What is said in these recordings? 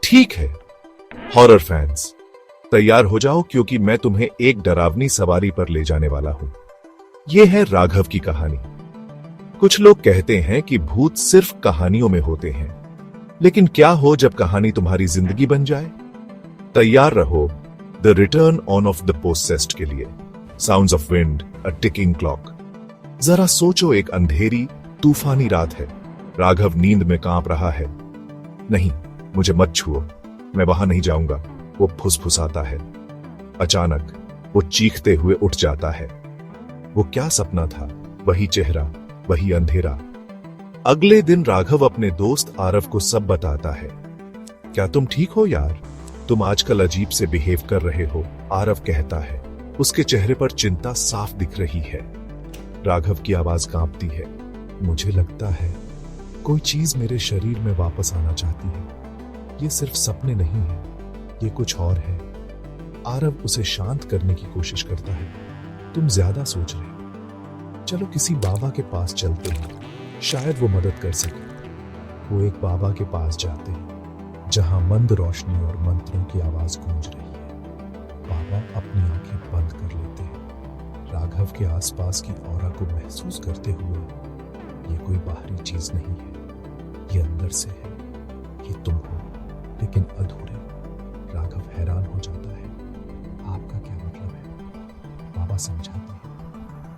ठीक है horror fans, तैयार हो जाओ क्योंकि मैं तुम्हें एक डरावनी सवारी पर ले जाने वाला हूं। यह है राघव की कहानी। कुछ लोग कहते हैं कि भूत सिर्फ कहानियों में होते हैं, लेकिन क्या हो जब कहानी तुम्हारी जिंदगी बन जाए? तैयार रहो the return on off the possessed के लिए। Sounds of wind, a ticking clock. जरा सोचो, एक अंधेरी तूफानी रात है। राघव नींद में कांप रहा है। नहीं, मुझे मत छुओ, मैं वहां नहीं जाऊंगा। वो फुसफुसाता है। अचानक वो चीखते हुए उठ जाता है। वो क्या सपना था? वही चेहरा, वही अंधेरा। अगले दिन राघव अपने दोस्त आरव को सब बताता है। क्या तुम ठीक हो यार? तुम आजकल अजीब से बिहेव कर रहे हो, आरव कहता है। उसके चेहरे पर चिंता साफ दिख रही है। राघव की आवाज कांपती है। मुझे लगता है कोई चीज मेरे शरीर में वापस आना चाहती है। ये सिर्फ सपने नहीं है, ये कुछ और है। आरव उसे शांत करने की कोशिश करता है। तुम ज्यादा सोच रहे हो, चलो किसी बाबा के पास चलते हैं, शायद वो मदद कर सके। वो एक बाबा के पास जाते हैं जहां मंद रोशनी और मंत्रों की आवाज गूंज रही है। बाबा अपनी आंखें बंद कर लेते हैं। राघव के आसपास की ऑरा को महसूस करते हुए, ये कोई बाहरी चीज नहीं है, ये अंदर से है। ये तुम हो, लेकिन अधूरे। राघव हैरान हो जाता है। आपका क्या मतलब है? बाबा समझाते हैं,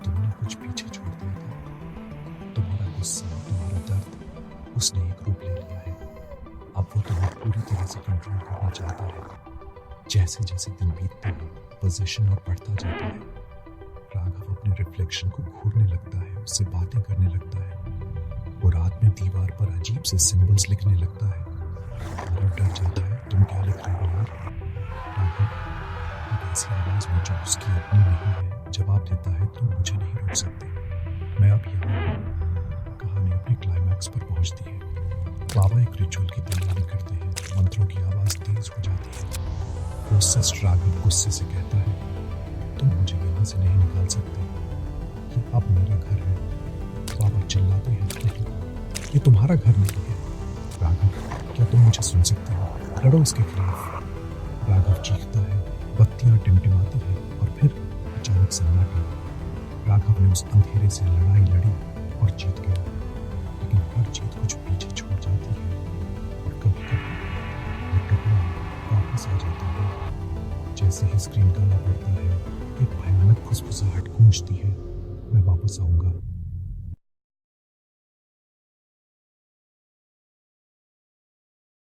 तुमने कुछ पीछे छोड़ दिया था। तुम्हारा गुस्सा, तुम्हारा दर्द, उसने एक रूप ले लिया है। अब वो तुम्हें पूरी तरह से कंट्रोल करना चाहता है। जैसे जैसे दिन बीतते हैं, पोजीशन और बढ़ता जाता है। राघव अपने रिफ्लेक्शन को घूरने लगता है, उससे बातें करने लगता है। वो रात में दीवार पर अजीब से सिंबल्स लिखने लगता है। आरव डर जाता है। तुम क्या लिख रहे हो यार? राघव एक ऐसी आवाज में जो उसकी अपनी नहीं है जवाब देता है, तुम मुझे नहीं रोक सकते, मैं अब यहाँ हूँ। कहानी अपने क्लाइमैक्स पर पहुंचती है। बाबा एक रिचुअल की तैयारी करते हैं। मंत्रों की आवाज तेज हो जाती है। पोसेस्ड राघव गुस्से से कहता है, तुम मुझे यहाँ से नहीं निकाल सकते, ये अब मेरा घर है। बाबा चिल्लाते हैं, नहीं, ये तुम्हारा घर नहीं है। राघव, क्या तुम मुझे सुन सकते हो? लड़ो इसके खिलाफ। राघव चीखता है, बत्तियां टिमटिमाती है और फिर अचानक सन्नाटा। राघव ने उस अंधेरे से लड़ाई लड़ी और जीत गया, लेकिन हर जीत कुछ पीछे छोड़ जाती है और कभी कभी वो टुकड़ा वापस आ जाता है। जैसे ही स्क्रीन काला पड़ता है, एक भयानक फुसफुसाहट गूंजती है, मैं वापस आऊंगा।